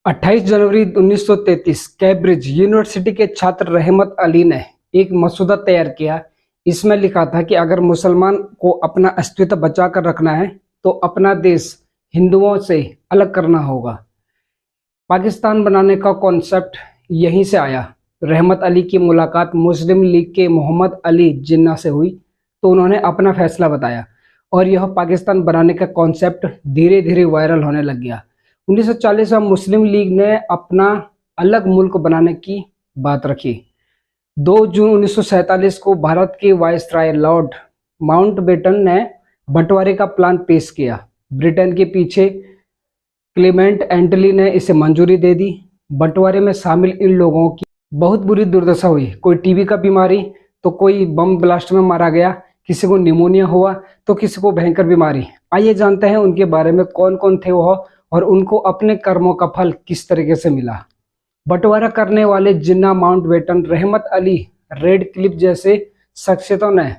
28 जनवरी 1933 Cambridge university के छात्र रहमत अली ने एक मसौदा तैयार किया। इसमें लिखा था कि अगर मुसलमान को अपना अस्तित्व बचा कर रखना है तो अपना देश हिंदुओं से अलग करना होगा। पाकिस्तान बनाने का कॉन्सेप्ट यहीं से आया। रहमत अली की मुलाकात मुस्लिम लीग के मोहम्मद अली जिन्ना से हुई तो उन्होंने अपना फैसला बताया और यह पाकिस्तान बनाने का कॉन्सेप्ट धीरे धीरे वायरल होने लग गया। 1940 में मुस्लिम लीग ने अपना अलग मुल्क बनाने की बात रखी। 2 जून 1947 को भारत के वायसराय लॉर्ड माउंटबेटन ने बंटवारे का प्लान पेश किया। ब्रिटेन के पीछे क्लेमेंट एंटली ने इसे मंजूरी दे दी। बंटवारे में शामिल इन लोगों की बहुत बुरी दुर्दशा हुई। कोई टीबी का बीमारी तो कोई बम ब्लास्ट में मारा गया, किसी को निमोनिया हुआ तो किसी को भयंकर बीमारी। आइए जानते हैं उनके बारे में, कौन कौन थे वह और उनको अपने कर्मों का फल किस तरीके से मिला। बंटवारा करने वाले जिन्ना, माउंटबेटन, रहमत अली, रेड क्लिफ जैसे शख्सियतों ने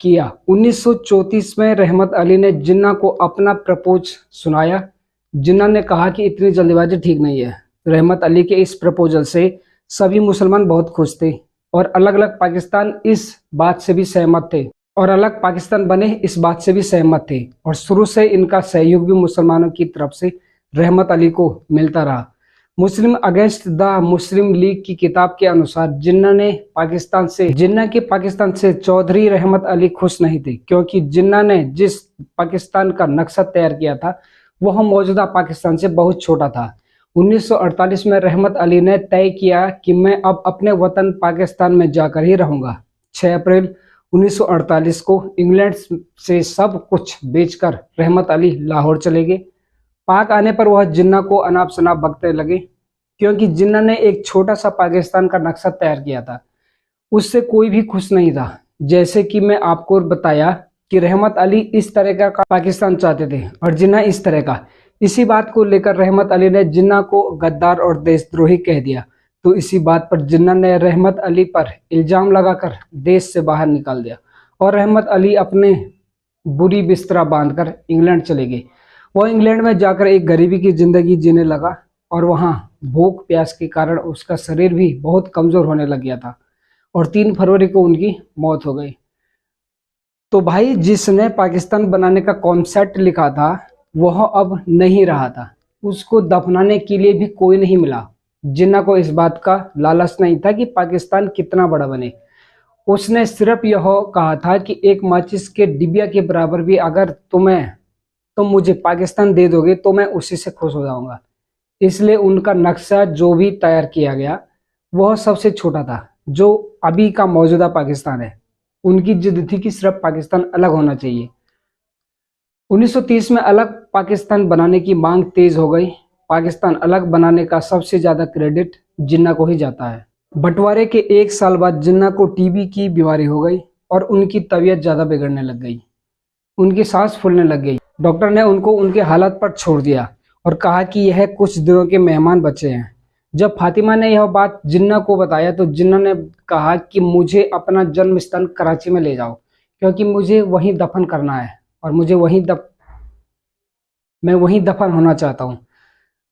किया। 1934 में रहमत अली ने जिन्ना को अपना प्रपोज सुनाया। जिन्ना ने कहा कि इतनी जल्दबाजी ठीक नहीं है। रहमत अली के इस प्रपोजल से सभी मुसलमान बहुत खुश थे और अलग अलग पाकिस्तान इस बात से भी सहमत थे और शुरू से इनका सहयोग भी मुसलमानों की तरफ से रहमत अली को मिलता रहा। मुस्लिम अगेंस्ट द मुस्लिम लीग की किताब के अनुसार जिन्ना के पाकिस्तान से चौधरी रहमत अली खुश नहीं थे, क्योंकि जिन्ना ने जिस पाकिस्तान का नक्शा तैयार किया था वह मौजूदा पाकिस्तान से बहुत छोटा था। 1948 में रहमत अली ने तय किया कि मैं अब अपने वतन पाकिस्तान में जाकर ही रहूंगा। 6 अप्रैल 1948 को इंग्लैंड से सब कुछ बेचकर रहमत अली लाहौर चले गए। पाक आने पर वह जिन्ना को अनाप शनाप बकते लगे, क्योंकि जिन्ना ने एक छोटा सा पाकिस्तान का नक्शा तैयार किया था। उससे कोई भी खुश नहीं था। जैसे कि मैं आपको बताया कि रहमत अली इस तरह का पाकिस्तान चाहते थे और जिन्ना इस तरह का। इसी बात को लेकर रहमत अली ने जिन्ना को गद्दार और देशद्रोही कह दिया। तो इसी बात पर जिन्ना ने रहमत अली पर इल्जाम लगाकर देश से बाहर निकाल दिया और रहमत अली अपने बुरी बिस्तरा बांधकर इंग्लैंड चले गए। वह इंग्लैंड में जाकर एक गरीबी की जिंदगी जीने लगा और वहां भूख प्यास के कारण उसका शरीर भी बहुत कमजोर होने लग गया था और 3 फरवरी को उनकी मौत हो गई। तो भाई, जिसने पाकिस्तान बनाने का कॉन्सेप्ट लिखा था वह अब नहीं रहा था। उसको दफनाने के लिए भी कोई नहीं मिला। जिन्ना को इस बात का लालच नहीं था कि पाकिस्तान कितना बड़ा बने। उसने सिर्फ यह कहा था कि एक माचिस के डिबिया के बराबर भी अगर तुम मुझे पाकिस्तान दे दोगे तो मैं उसी से खुश हो जाऊंगा। इसलिए उनका नक्शा जो भी तैयार किया गया वह सबसे छोटा था, जो अभी का मौजूदा पाकिस्तान है। उनकी जिद थी कि सिर्फ पाकिस्तान अलग होना चाहिए। 1930 में अलग पाकिस्तान बनाने की मांग तेज हो गई। पाकिस्तान अलग बनाने का सबसे ज्यादा क्रेडिट जिन्ना को ही जाता है। बंटवारे के 1 साल बाद जिन्ना को टीबी की बीमारी हो गई और उनकी तबीयत ज्यादा बिगड़ने लग गई। उनकी सांस फूलने लग गई। डॉक्टर ने उनको उनके हालत पर छोड़ दिया और कहा कि यह कुछ दिनों के मेहमान बचे हैं। जब फातिमा ने यह बात जिन्ना को बताया तो जिन्ना ने कहा कि मुझे अपना जन्म स्थान कराची में ले जाओ, क्योंकि मुझे वहीं दफन करना है और मैं वहीं दफन होना चाहता हूँ।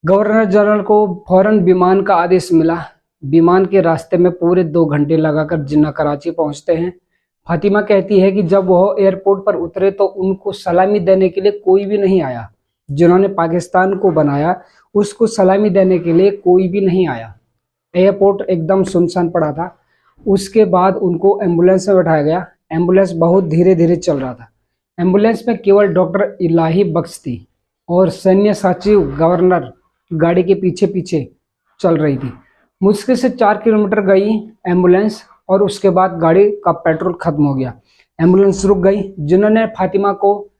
गवर्नर जनरल को फौरन विमान का आदेश मिला। विमान के रास्ते में पूरे 2 घंटे लगाकर जिन्ना कराची पहुंचते हैं। फातिमा कहती है कि जब वह एयरपोर्ट पर उतरे तो उनको सलामी देने के लिए कोई भी नहीं आया। जिन्होंने पाकिस्तान को बनाया उसको सलामी देने के लिए कोई भी नहीं आया। एयरपोर्ट एकदम सुनसान पड़ा था। उसके बाद उनको एम्बुलेंस में बैठाया गया। एम्बुलेंस बहुत धीरे धीरे चल रहा था। एम्बुलेंस में केवल डॉक्टर इलाही बख्श थी और सैन्य सचिव गवर्नर गाड़ी के पीछे पीछे चल रही थी। मुश्किल से 4 किलोमीटर गई एम्बुलेंस और उसके बाद गाड़ी का पेट्रोल खत्म हो गया। एम्बुलेंस रुक गई। जिन्होंने फातिमा को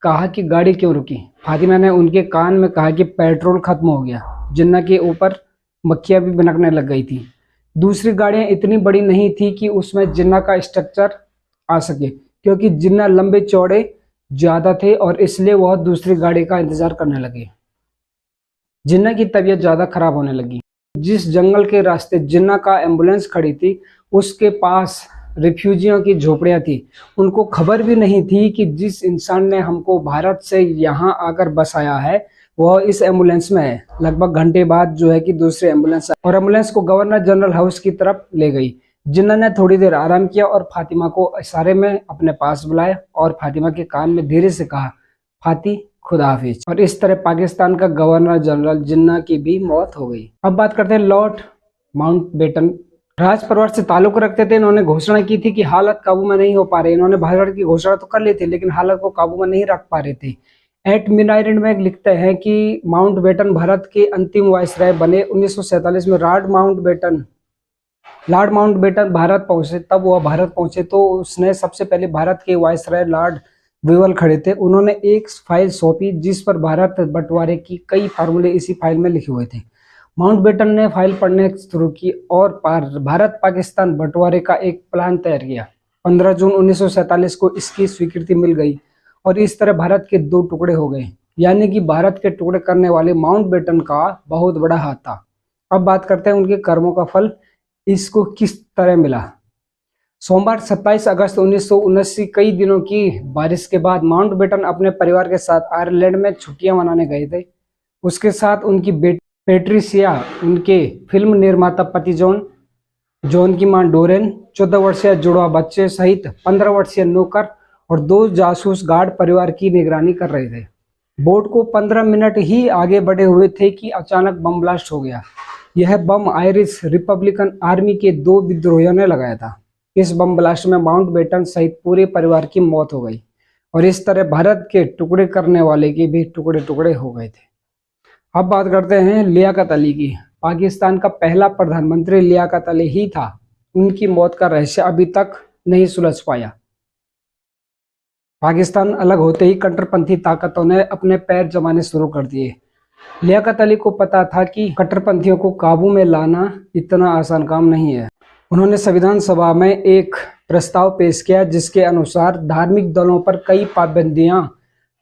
कहा कि गाड़ी क्यों रुकी। फातिमा ने उनके कान में कहा कि पेट्रोल खत्म हो गया। जिन्ना के ऊपर मक्खियां भी बनकने लग गई थी। दूसरी गाड़ियां इतनी बड़ी नहीं थी कि उसमें जिन्ना का स्ट्रक्चर आ सके, क्योंकि जिन्ना लंबे चौड़े ज्यादा थे और इसलिए वह दूसरी गाड़ी का इंतजार करने लगे। जिन्ना की तबीयत ज्यादा खराब होने लगी। जिस जंगल के रास्ते जिन्ना का एम्बुलेंस खड़ी थी उसके पास रिफ्यूजियों की झोपड़ियां थी। उनको खबर भी नहीं थी कि जिस इंसान ने हमको भारत से यहाँ आकर बसाया है वह इस एम्बुलेंस में है। लगभग घंटे बाद जो है कि दूसरी एम्बुलेंस आई और एम्बुलेंस को गवर्नर जनरल हाउस की तरफ ले गई। जिन्ना ने थोड़ी देर आराम किया और फातिमा को इशारे में अपने पास बुलाया और फातिमा के कान में धीरे से कहा, फाती खुदा हाफिज। और इस तरह पाकिस्तान का गवर्नर जनरल जिन्ना की भी मौत हो गई। अब बात करते हैं लॉर्ड माउंटबेटन। राज परिवार से ताल्लुक रखते थे। इन्होंने घोषणा की थी कि हालत काबू में नहीं हो पा रही। इन्होंने भारत की घोषणा तो कर ली थी लेकिन हालत को काबू में नहीं रख पा रहे थे। एट मिडनाइट में लिखते हैं कि माउंटबेटन भारत के अंतिम वायसराय बने। 1947 में लॉर्ड माउंटबेटन भारत पहुंचे। तब वह भारत पहुंचे तो उसने सबसे पहले भारत के वायसराय लॉर्ड विवल खड़े थे। उन्होंने एक फाइल सौंपी जिस पर भारत बंटवारे की कई फार्मूले इसी फाइल में लिखे हुए थे। माउंटबेटन ने फाइल पढ़ने शुरू की और भारत पाकिस्तान बंटवारे का एक प्लान तैयार किया। 15 जून 1947 को इसकी स्वीकृति मिल गई और इस तरह भारत के दो टुकड़े हो गए। यानी कि भारत के टुकड़े करने वाले माउंटबेटन का बहुत बड़ा हाथ था। अब बात करते हैं उनके कर्मों का फल इसको किस तरह मिला। सोमवार 27 अगस्त 1979 कई दिनों की बारिश के बाद माउंटबेटन अपने परिवार के साथ आयरलैंड में छुट्टियां मनाने गए थे। उसके साथ उनकी बेटी पेट्रिसिया, उनके फिल्म निर्माता पति जॉन की मां डोरेन, 14 वर्षीय जुड़वा बच्चे सहित 15 वर्षीय नौकर और 2 जासूस गार्ड परिवार की निगरानी कर रहे थे। बोट को 15 मिनट ही आगे बढ़े हुए थे कि अचानक बम ब्लास्ट हो गया। यह बम आयरिश रिपब्लिकन आर्मी के 2 विद्रोहियों ने लगाया था। इस बम ब्लास्ट में माउंटबेटन सहित पूरे परिवार की मौत हो गई और इस तरह भारत के टुकड़े करने वाले के भी टुकड़े टुकड़े हो गए थे। अब बात करते हैं लियाकत अली की। पाकिस्तान का पहला प्रधानमंत्री लियाकत अली ही था। उनकी मौत का रहस्य अभी तक नहीं सुलझ पाया। पाकिस्तान अलग होते ही कट्टरपंथी ताकतों ने अपने पैर जमाने शुरू कर दिए। लियाकत अली को पता था कि कट्टरपंथियों को काबू में लाना इतना आसान काम नहीं है। उन्होंने संविधान सभा में एक प्रस्ताव पेश किया जिसके अनुसार धार्मिक दलों पर कई पाबंदियां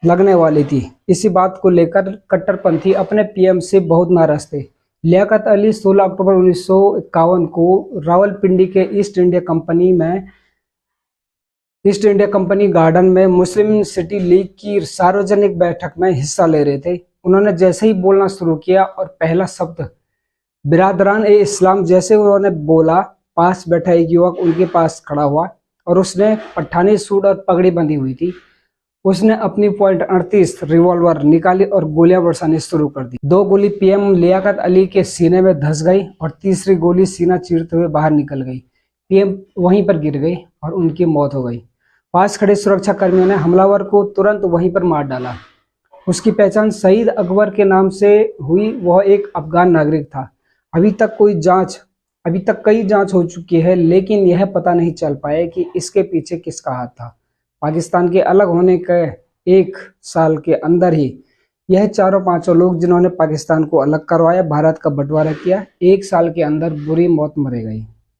लगने वाली थी। इसी बात को लेकर कट्टरपंथी अपने पीएम से बहुत नाराज थे। लियाकत अली 16 अक्टूबर 1951 को रावलपिंडी के ईस्ट इंडिया कंपनी गार्डन में मुस्लिम सिटी लीग की सार्वजनिक बैठक में हिस्सा ले रहे थे। उन्होंने जैसे ही बोलना शुरू किया और पहला शब्द बिरादरान ए इस्लाम जैसे उन्होंने बोला, पास बैठा एक युवक उनके पास खड़ा हुआ और उसने पठानी सूट और पगड़ी बंधी हुई थी। उसने अपनी .38 रिवॉल्वर निकाली और गोलियां बरसानी शुरू कर दी। 2 गोली पीएम लियाकत अली के सीने में धंस गई और तीसरी गोली सीना चीरते हुए बाहर निकल गई। पीएम वहीं पर गिर गई और उनकी मौत हो गई। पास खड़े सुरक्षा कर्मियों ने हमलावर को तुरंत वहीं पर मार डाला। उसकी पहचान शहीद अकबर के नाम से हुई। वह एक अफगान नागरिक था। अभी तक कई जांच हो चुकी है लेकिन यह पता नहीं चल पाया कि इसके पीछे किसका हाथ था। पाकिस्तान के अलग होने के 1 साल के अंदर ही यह चारों पांचों लोग जिन्होंने पाकिस्तान को अलग करवाया, भारत का बंटवारा किया, 1 साल के अंदर बुरी मौत मरे गई।